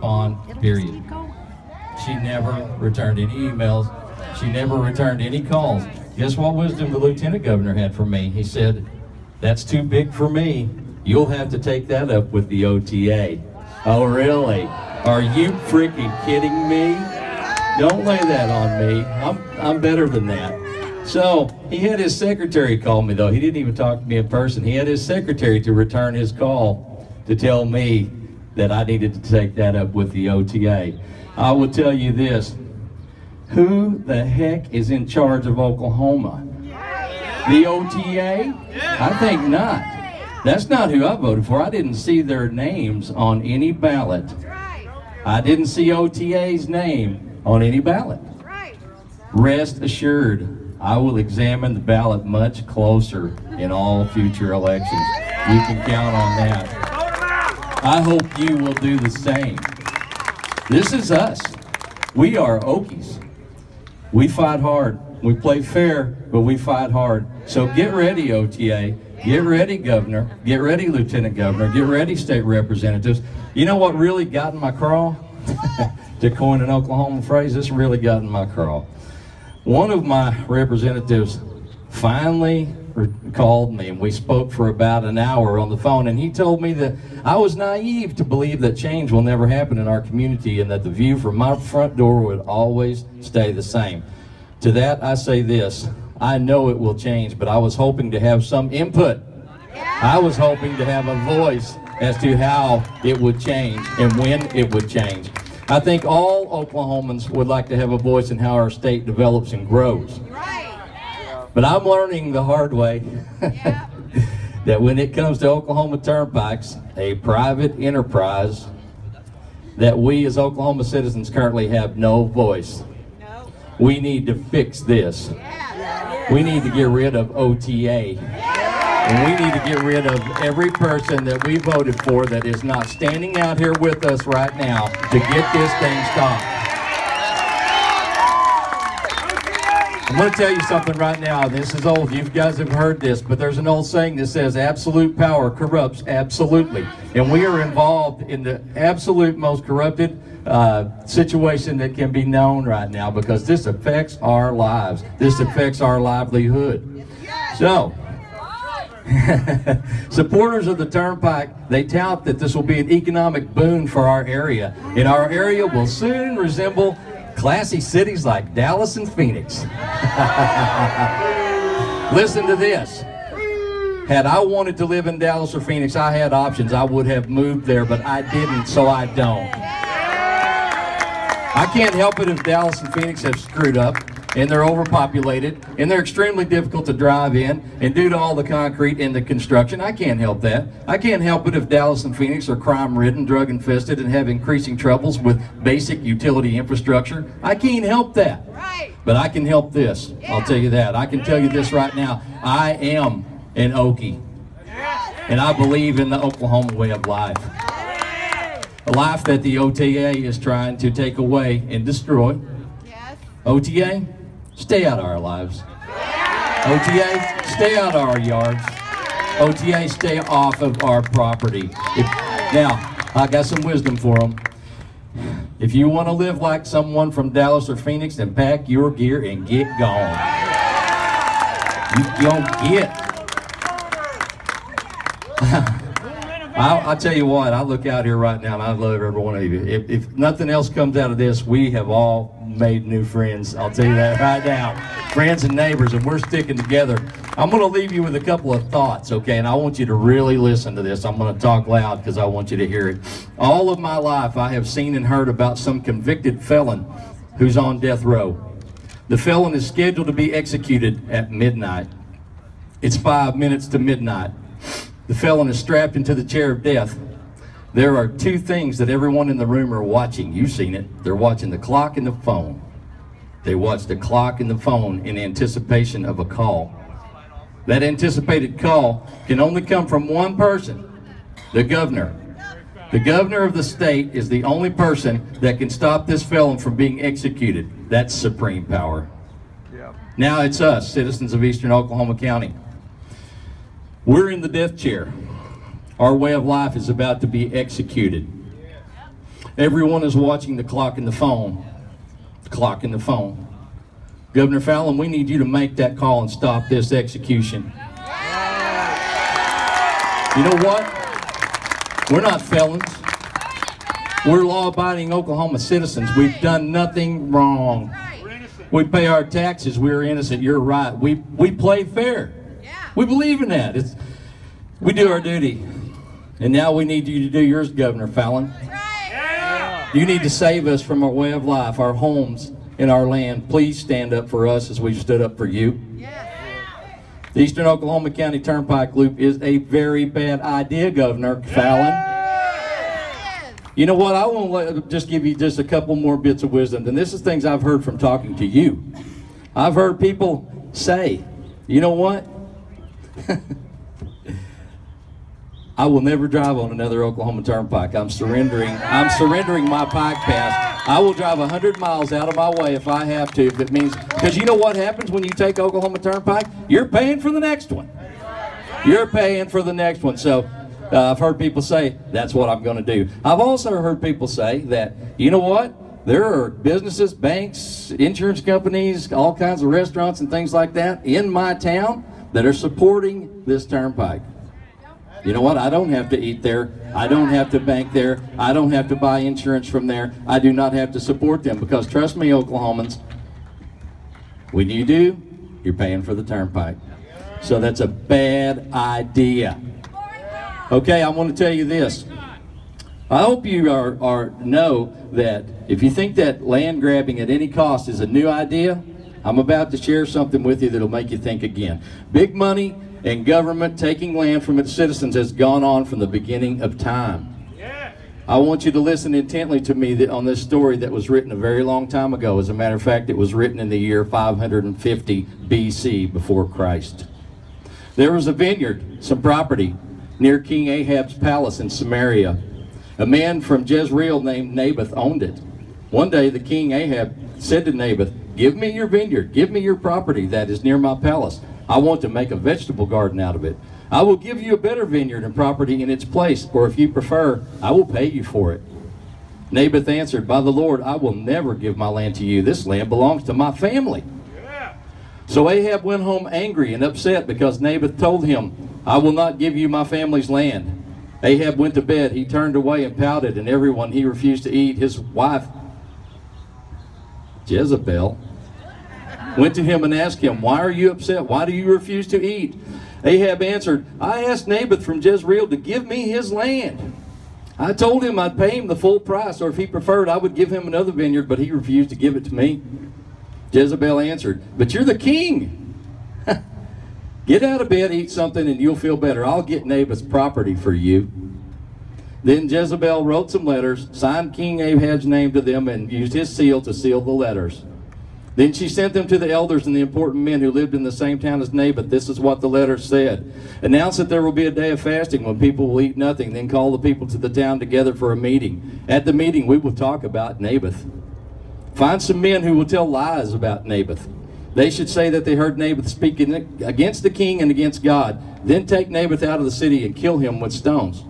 respond, period. She never returned any emails. She never returned any calls. Guess what wisdom the lieutenant governor had for me? He said, "That's too big for me. You'll have to take that up with the OTA." Oh, really? Are you freaking kidding me? Don't lay that on me. I'm better than that. So he had his secretary call me, though. He didn't even talk to me in person. He had his secretary to return his call to tell me that I needed to take that up with the OTA. I will tell you this. Who the heck is in charge of Oklahoma? The OTA? I think not. That's not who I voted for. I didn't see their names on any ballot. I didn't see OTA's name on any ballot. Rest assured, I will examine the ballot much closer in all future elections. You can count on that. I hope you will do the same. This is us. We are Okies. We fight hard. We play fair, but we fight hard. So get ready, OTA. Get ready, Governor. Get ready, Lieutenant Governor. Get ready, state representatives. You know what really got in my craw? To coin an Oklahoma phrase, this really got in my craw. One of my representatives finally called me, and we spoke for about an hour on the phone, and he told me that I was naive to believe that change will never happen in our community and that the view from my front door would always stay the same. To that I say this, I know it will change, but I was hoping to have some input. I was hoping to have a voice as to how it would change and when it would change. I think all Oklahomans would like to have a voice in how our state develops and grows. But I'm learning the hard way that when it comes to Oklahoma Turnpikes, a private enterprise, that we as Oklahoma citizens currently have no voice. We need to fix this. We need to get rid of OTA. And we need to get rid of every person that we voted for that is not standing out here with us right now to get this thing stopped. I'm going to tell you something right now. This is old. You guys have heard this, but there's an old saying that says absolute power corrupts absolutely. And we are involved in the absolute most corrupted situation that can be known right now because this affects our lives. This affects our livelihood. So, supporters of the Turnpike, they tout that this will be an economic boon for our area, and our area will soon resemble classy cities like Dallas and Phoenix. Listen to this. Had I wanted to live in Dallas or Phoenix, I had options. I would have moved there, but I didn't, so I don't. I can't help it if Dallas and Phoenix have screwed up and they're overpopulated and they're extremely difficult to drive in, and due to all the concrete and the construction, I can't help that. I can't help it if Dallas and Phoenix are crime-ridden, drug-infested, and have increasing troubles with basic utility infrastructure. I can't help that. But I can help this. I'll tell you that. I can tell you this right now. I am an Okie, and I believe in the Oklahoma way of life. A life that the OTA is trying to take away and destroy. OTA, stay out of our lives. OTA, stay out of our yards. OTA, stay off of our property. Now, I got some wisdom for them. If you want to live like someone from Dallas or Phoenix, then pack your gear and get gone. You don't get. I'll tell you what, I look out here right now and I love every one of you. If nothing else comes out of this, we have all made new friends. I'll tell you that right now. Friends and neighbors, and we're sticking together. I'm going to leave you with a couple of thoughts, okay? And I want you to really listen to this. I'm going to talk loud because I want you to hear it. All of my life, I have seen and heard about some convicted felon who's on death row. The felon is scheduled to be executed at midnight. It's 5 minutes to midnight. The felon is strapped into the chair of death. There are two things that everyone in the room are watching. You've seen it. They're watching the clock and the phone. They watch the clock and the phone in anticipation of a call. That anticipated call can only come from one person, the governor. The governor of the state is the only person that can stop this felon from being executed. That's supreme power. Now it's us, citizens of Eastern Oklahoma County. We're in the death chair. Our way of life is about to be executed. Everyone is watching the clock in the phone. The clock in the phone. Governor Fallon, we need you to make that call and stop this execution. You know what? We're not felons. We're law-abiding Oklahoma citizens. We've done nothing wrong. We pay our taxes. We're innocent. You're right. We play fair. We believe in that. We do our duty. And now we need you to do yours, Governor Fallon. You need to save us from our way of life, our homes, and our land. Please stand up for us as we've stood up for you. The Eastern Oklahoma County Turnpike Loop is a very bad idea, Governor Fallon. You know what? I want to just give you just a couple more bits of wisdom. And this is things I've heard from talking to you. I've heard people say, you know what? I will never drive on another Oklahoma Turnpike. I'm surrendering my Pike Pass. I will drive 100 miles out of my way if I have to, if it means, because you know what happens when you take Oklahoma Turnpike? You're paying for the next one. You're paying for the next one. So I've heard people say, that's what I'm going to do. I've also heard people say that, you know what? There are businesses, banks, insurance companies, all kinds of restaurants and things like that in my town that are supporting this turnpike. You know what? I don't have to eat there. I don't have to bank there. I don't have to buy insurance from there. I do not have to support them because trust me, Oklahomans, when you do, you're paying for the turnpike. So that's a bad idea. Okay, I want to tell you this. I hope you know that if you think that land grabbing at any cost is a new idea, I'm about to share something with you that'll make you think again. Big money and government taking land from its citizens has gone on from the beginning of time. I want you to listen intently to me on this story that was written a very long time ago. As a matter of fact, it was written in the year 550 BC before Christ. There was a vineyard, some property, near King Ahab's palace in Samaria. A man from Jezreel named Naboth owned it. One day the king Ahab said to Naboth, "Give me your vineyard, give me your property that is near my palace. I want to make a vegetable garden out of it. I will give you a better vineyard and property in its place, or if you prefer, I will pay you for it." Naboth answered, "By the Lord, I will never give my land to you. This land belongs to my family." So Ahab went home angry and upset because Naboth told him, "I will not give you my family's land." Ahab went to bed. He turned away and pouted, and everyone he refused to eat. His wife, Jezebel, went to him and asked him, "Why are you upset? Why do you refuse to eat?" Ahab answered, "I asked Naboth from Jezreel to give me his land. I told him I'd pay him the full price, or if he preferred, I would give him another vineyard, but he refused to give it to me." Jezebel answered, "But you're the king. Get out of bed, eat something, and you'll feel better. I'll get Naboth's property for you." Then Jezebel wrote some letters, signed King Ahab's name to them, and used his seal to seal the letters. Then she sent them to the elders and the important men who lived in the same town as Naboth. This is what the letters said. "Announce that there will be a day of fasting when people will eat nothing. Then call the people to the town together for a meeting. At the meeting we will talk about Naboth. Find some men who will tell lies about Naboth. They should say that they heard Naboth speaking against the king and against God. Then take Naboth out of the city and kill him with stones."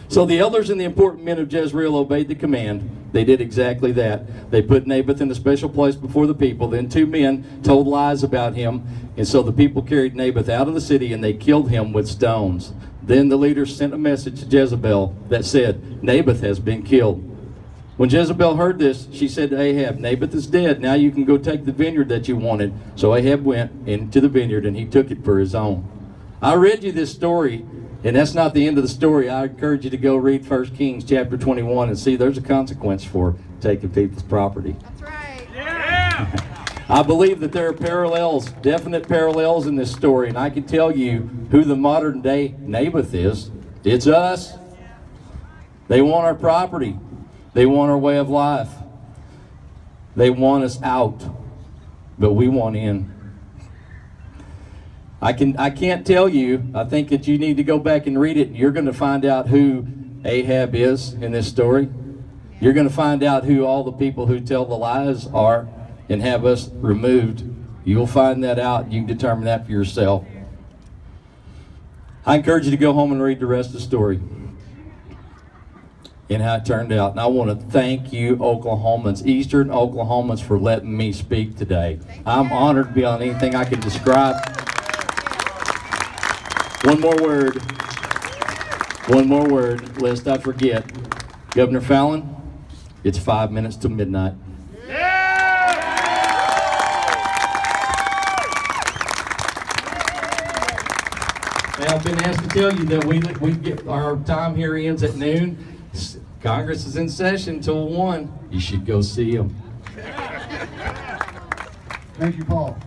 So the elders and the important men of Jezreel obeyed the command. They did exactly that. They put Naboth in a special place before the people. Then two men told lies about him. And so the people carried Naboth out of the city and they killed him with stones. Then the leaders sent a message to Jezebel that said, "Naboth has been killed." When Jezebel heard this, she said to Ahab, "Naboth is dead. Now you can go take the vineyard that you wanted." So Ahab went into the vineyard and he took it for his own. I read you this story, and that's not the end of the story. I encourage you to go read 1 Kings chapter 21 and see there's a consequence for taking people's property. That's right. Yeah! I believe that there are parallels, definite parallels in this story, and I can tell you who the modern day Naboth is. It's us. They want our property. They want our way of life. They want us out, but we want in. I can't tell you. I think that you need to go back and read it, and you're going to find out who Ahab is in this story. You're going to find out who all the people who tell the lies are and have us removed. You'll find that out. You can determine that for yourself. I encourage you to go home and read the rest of the story. in how it turned out. And I want to thank you, Oklahomans, Eastern Oklahomans, for letting me speak today. I'm honored to be on anything I can describe. One more word, lest I forget. Governor Fallon, it's 5 minutes to midnight. Now, I've been asked to tell you that we get our time here ends at noon. Congress is in session till 1. You should go see them. Thank you, Paul.